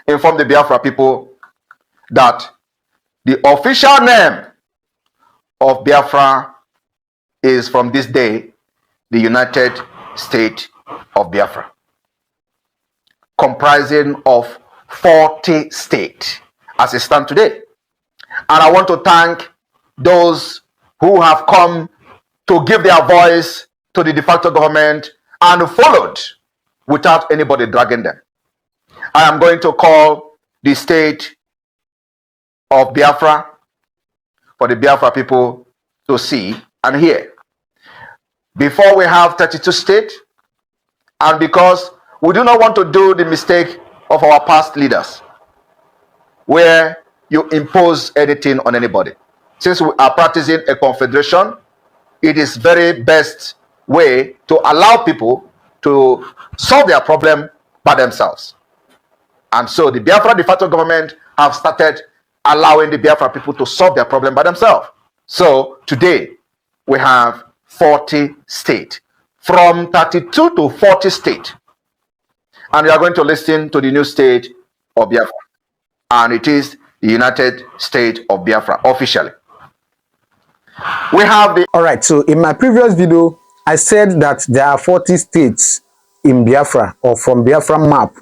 inform the Biafra people that the official name of Biafra is from this day the United States of Biafra, comprising of 40 states as it stands today. And I want to thank those who have come to give their voice to the de facto government and followed without anybody dragging them. I am going to call the state of Biafra for the Biafra people to see and hear. Before we have 32 states, and because we do not want to do the mistake of our past leaders, where you impose anything on anybody. Since we are practicing a confederation, it is very best way to allow people to solve their problem by themselves. And so the Biafra de facto government have started allowing the Biafra people to solve their problem by themselves. So today we have 40 states, from 32 to 40 states. And we are going to listen to the new state of Biafra. And it is the United States of Biafra officially. We have the... All right, so in my previous video, I said that there are 40 states in Biafra, or from Biafra map.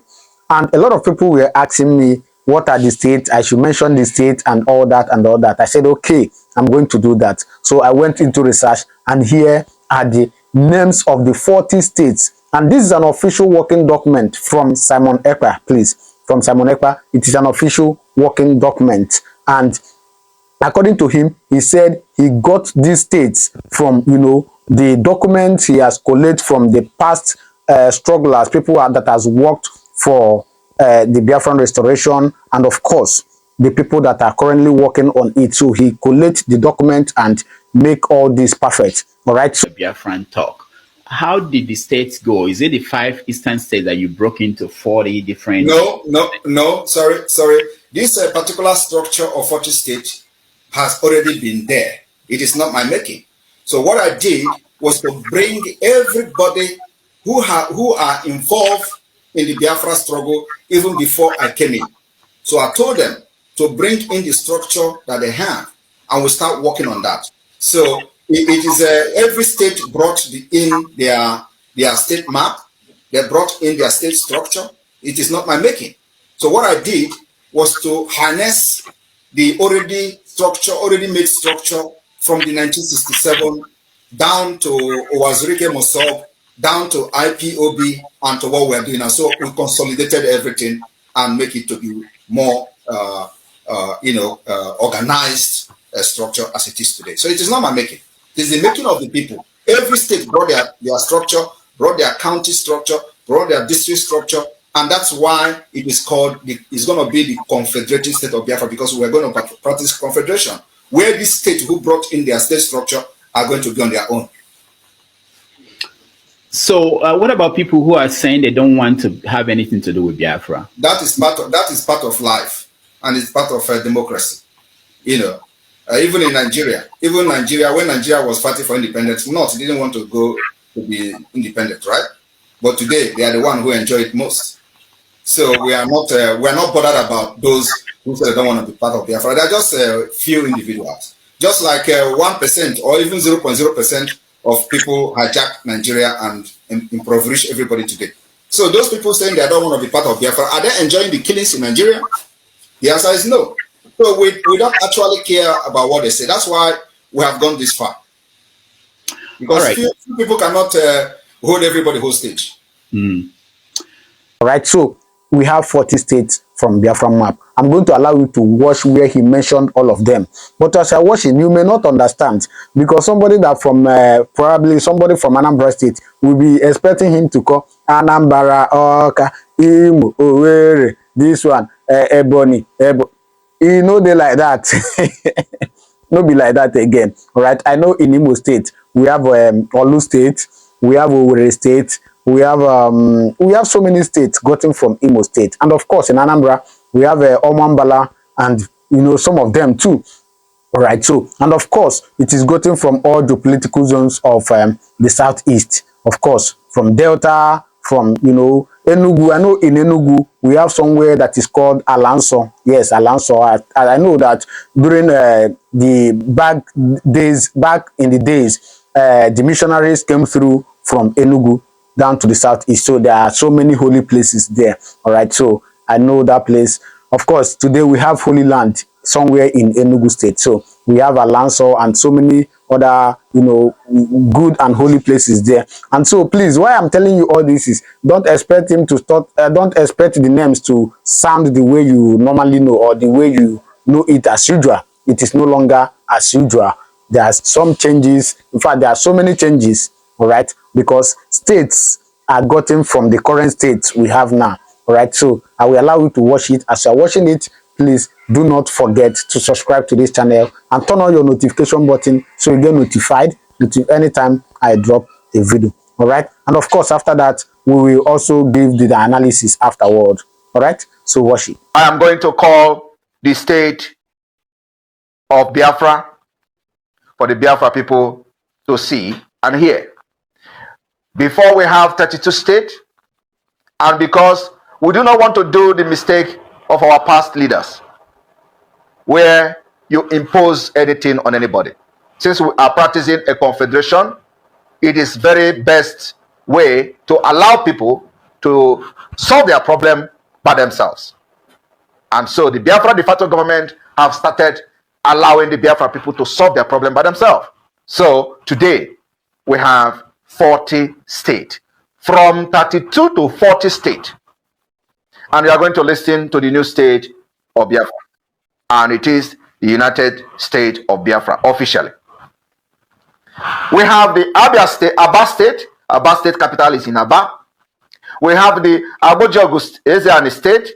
And a lot of people were asking me, what are the states? I should mention the state and all that and all that. I said, okay, I'm going to do that. So I went into research, and here are the names of the 40 states. And this is an official working document from Simon Ekpa, please. From Simon Ekpa, it is an official working document. And according to him, he said he got these states from, the documents he has collated from the past strugglers, people that has worked for the Biafran restoration, and of course, the people that are currently working on it. So he collates the document and make all this perfect. All right. So Biafran talk. How did the states go? Is it the 5 eastern states that you broke into 40 different? No. Sorry. This particular structure of 40 states has already been there. It is not my making. So what I did was to bring everybody who are involved in the Biafra struggle even before I came in. So I told them to bring in the structure that they have, and we start working on that. So it is every state brought in their state map. They brought in their state structure. It is not my making. So what I did was to harness the already made structure from the 1967 down to Owazurike Mosob, down to IPOB, and to what we're doing now. So we consolidated everything and make it to be more, organized structure as it is today. So it is not my making. It is the making of the people. Every state brought their structure, brought their county structure, brought their district structure, and that's why it is called, it's going to be the Confederated State of Biafra, because we're going to practice confederation, where these states who brought in their state structure are going to be on their own. So what about people who are saying they don't want to have anything to do with Biafra? That is part of life, and it's part of democracy. Even in Nigeria, when Nigeria was fighting for independence, North didn't want to go to be independent, right? But today they are the one who enjoy it most. So we are not bothered about those who say they don't want to be part of Biafra. They are just a few individuals, just like 1% or even 0.0% of people hijack Nigeria and impoverish everybody today. So those people saying they don't want to be part of Biafra, are they enjoying the killings in Nigeria? The answer is no. So we don't actually care about what they say. That's why we have gone this far. Because few people cannot hold everybody hostage. All right, so we have 40 states from Biafra map. I'm going to allow you to watch where he mentioned all of them. But as I watch it, you may not understand, because somebody that from probably somebody from Anambra State will be expecting him to call Anambra, Oka, Imo, Owerri, this one, Ebony, they like that. No be like that again. All right, I know in Imo State we have Olu State, we have Owerri State, we have so many states gotten from Imo State, and of course in Anambra we have Omambala and some of them too. All right, so and of course it is gotten from all the political zones of the southeast, of course from Delta, from Enugu, I know in Enugu, we have somewhere that is called Alanso. Yes, Alanso. I know that during the back in the days, the missionaries came through from Enugu down to the southeast. So there are so many holy places there. All right. So I know that place. Of course, today we have Holy Land somewhere in Enugu State. So we have Alanso and so many other, good and holy places there. And so please, why I'm telling you all this is don't expect him to start, don't expect the names to sound the way you normally know or the way you know it as usual. It is no longer as usual. There are some changes. In fact, there are so many changes, all right, because states are gotten from the current states we have now. All right, so I will allow you to watch it. As you're watching it, please do not forget to subscribe to this channel and turn on your notification button so you get notified anytime I drop a video. All right, and of course, after that, we will also give the analysis afterward. All right, so watch it. I am going to call the state of Biafra for the Biafra people to see and hear. Before we have 32 states, and because we do not want to do the mistake of our past leaders, where you impose anything on anybody. Since we are practicing a confederation, it is very best way to allow people to solve their problem by themselves. And so the Biafra de facto government have started allowing the Biafra people to solve their problem by themselves. So today we have 40 states, from 32 to 40 states. And we are going to listen to the new state of Biafra. And it is the United States of Biafra officially. We have the Abia State, Aba State. Aba State capital is in Aba. We have the Abojogu Ezeani State.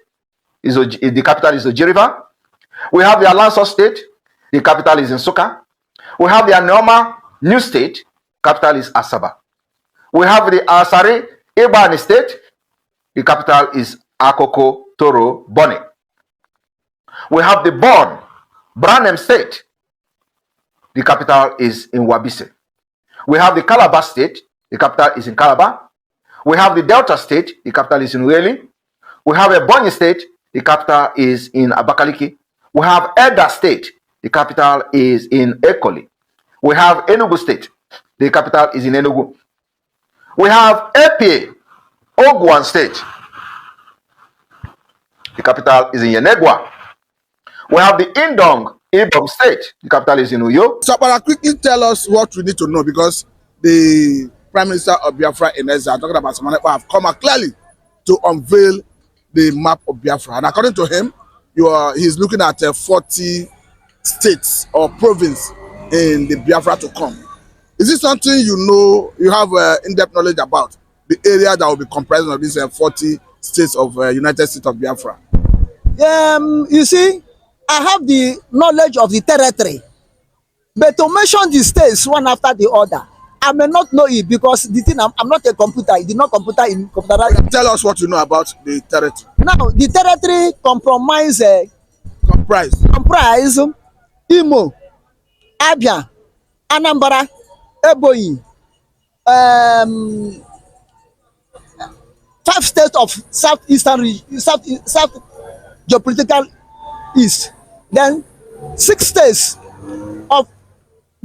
The capital is Oji River. We have the Alanso State. The capital is in Nsukka. We have the Anioma New State. Capital is Asaba. We have the Asari Ibani State. The capital is Akoko Toro Boni. We have the Bon Branem State. The capital is in Wabise. We have the Calabar State. The capital is in Calabar. We have the Delta State. The capital is in Ueli. We have Ebonyi State. The capital is in Abakaliki. We have Edda State. The capital is in Ekoli. We have Enugu State. The capital is in Enugu. We have Ekpa, Ogwan State. The capital is in Yenegua. We have the Indong, Ibom State. The capital is in Uyo. So, but quickly tell us what we need to know, because the Prime Minister of Biafra in Ezra, talking about Samanepa, have come out clearly to unveil the map of Biafra. And according to him, he's looking at 40 states or province in the Biafra to come. Is this something you have in-depth knowledge about, the area that will be comprising of these 40 states of United States of Biafra? You see, I have the knowledge of the territory, but to mention the states one after the other, I may not know it, because the thing, I'm not a computer. I did not computer in computer. Tell us what you know about the territory. Now, the territory comprise Imo, Abia, Anambra, Ebonyi, 5 states of southeastern region, south geopolitical east, then 6 states of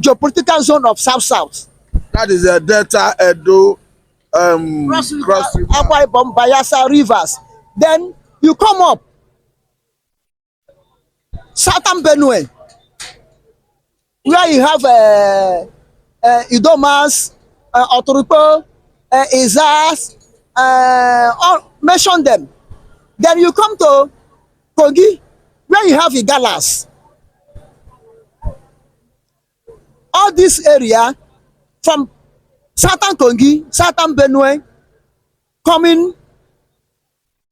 geopolitical zone of south. That is a Delta, Edo, Cross River, Akwa Ibom, Bayelsa rivers. Then you come up southern Benue, where you have Idomas, Otorupo, Izas, all mention them. Then you come to Kogi, where you have Igalas. All this area from southern Kogi, southern Benue, coming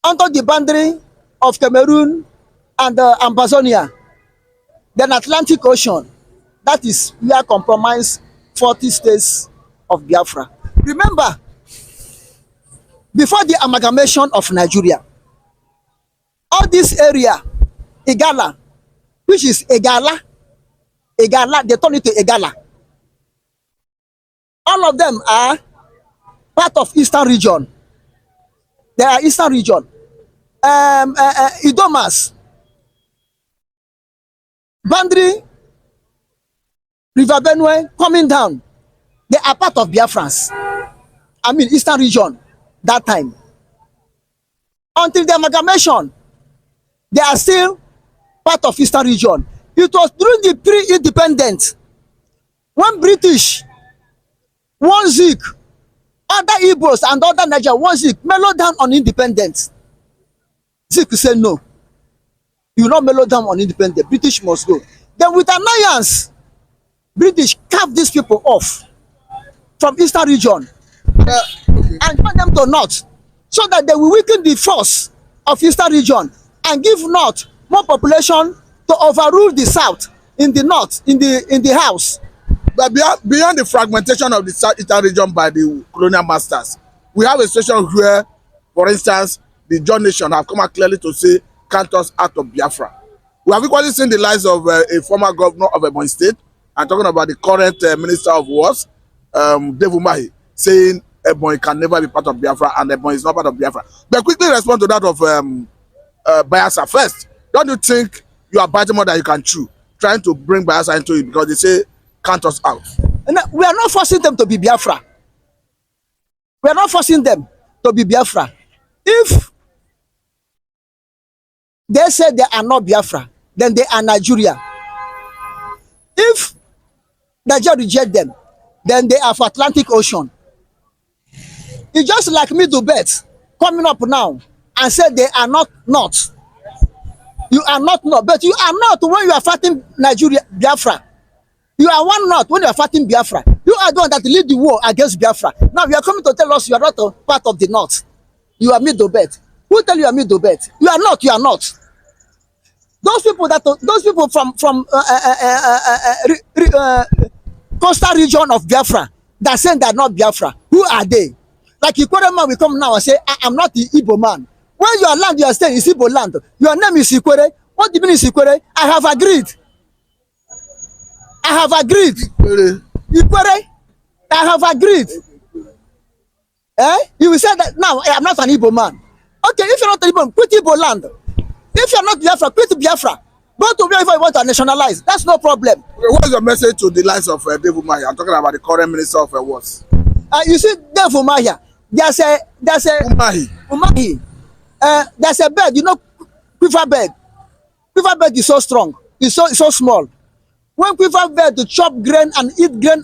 onto the boundary of Cameroon and Amazonia, then Atlantic Ocean. That is where comprise 40 states of Biafra. Remember, before the amalgamation of Nigeria, all this area, Igala, which is Igala, they turn it to Igala. All of them are part of Eastern region. There are Eastern region. Idomas, Bandri, River Benue coming down. They are part of Biafrans. I mean Eastern region that time. Until the amalgamation, they are still part of Eastern region. It was during the pre-independence when British one Zik, other Igbos and other Nigeria one Zik mellow down on independence. Zik said no, you not mellow down on independence, British must go. Then with alliance, British carve these people off from Eastern region and join them to North, so that they will weaken the force of Eastern region and give North more population to overrule the South in the North, in the house. But beyond the fragmentation of the Southeastern region by the colonial masters, we have a situation where, for instance, the John Nation have come out clearly to say, count us out of Biafra. We have equally seen the lives of a former governor of Ebonyi State, and talking about the current Minister of Wars, Dave Umahi, saying Ebonyi can never be part of Biafra and Ebonyi is not part of Biafra. But quickly respond to that of Bayelsa first. Don't you think you are biting more than you can chew, trying to bring Bayelsa into it because they say count us out? And we are not forcing them to be Biafra. We are not forcing them to be Biafra. If they say they are not Biafra, then they are Nigeria. If Nigeria reject them, then they are for Atlantic Ocean. It's just like Middle Belt coming up now and say they are not North. You are not North, but you are not when you are fighting Nigeria, Biafra. You are one North when you are fighting Biafra. You are the one that lead the war against Biafra. Now you are coming to tell us you are not a part of the North. You are Middle Belt. Who tell you are Middle Belt? You are not. You are not. Those people from coastal region of Biafra that say they are not Biafra. Who are they? Like Ikwere man will come now and say, I am not the Igbo man. When your land you are staying is Igbo land, your name is Ikwere. What do you mean is Ikwere? I have agreed. I have agreed. Ikwere, I have agreed. You will say that now I am not an Igbo man. Okay, if you're not an Igbo man, quit Igbo land. If you're not Biafra, quit Biafra. Go to wherever you want to nationalize. That's no problem. What is your message to the likes of Dave Umahi? I'm talking about the current Minister of Wars. You see, Dave Umahi, there's a Umahi. There's a bird, you know, quiver bird. Quiver bird is so strong. It's so small. When quiver bird to chop grain and eat grain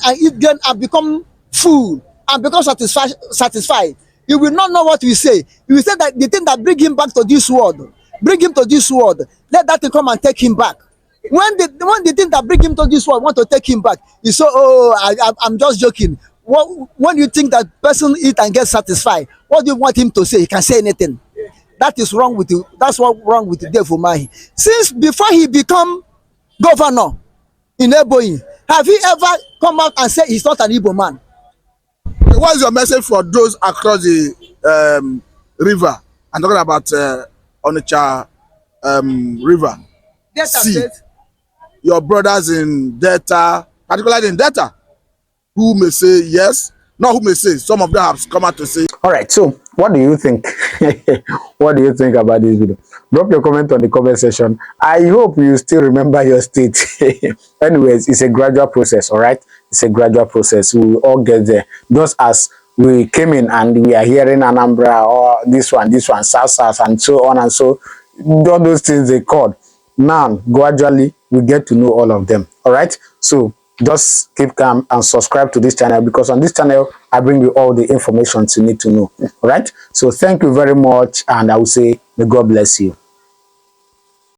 and become full and become satisfied, he will not know what we say. He will say that the thing that bring him back to this world, bring him to this world, let that thing come and take him back. When the thing that bring him to this world want to take him back, he say, I'm just joking. When you think that person eat and get satisfied, what do you want him to say? He can say anything. That is wrong with you. That's what wrong with Dave Umahi. Since before he become governor in Ebonyi, have he ever come out and said he's not an Igbo man? What is your message for those across the river? I'm talking about Onitsha River. Delta State. Your brothers in Delta, particularly in Delta, who may say yes, not who may say, some of them have come out to say. All right, so what do you think? What do you think about this video? Drop your comment on the comment section. I hope you still remember your state. Anyways, it's a gradual process, all right? It's a gradual process. We will all get there. Just as we came in and we are hearing Anambra or this one, South, and so on and so, all those things they called. Now, gradually, we get to know all of them, all right? So just keep calm and subscribe to this channel, because on this channel, I bring you all the information you need to know, all right? So thank you very much, and I will say, may God bless you.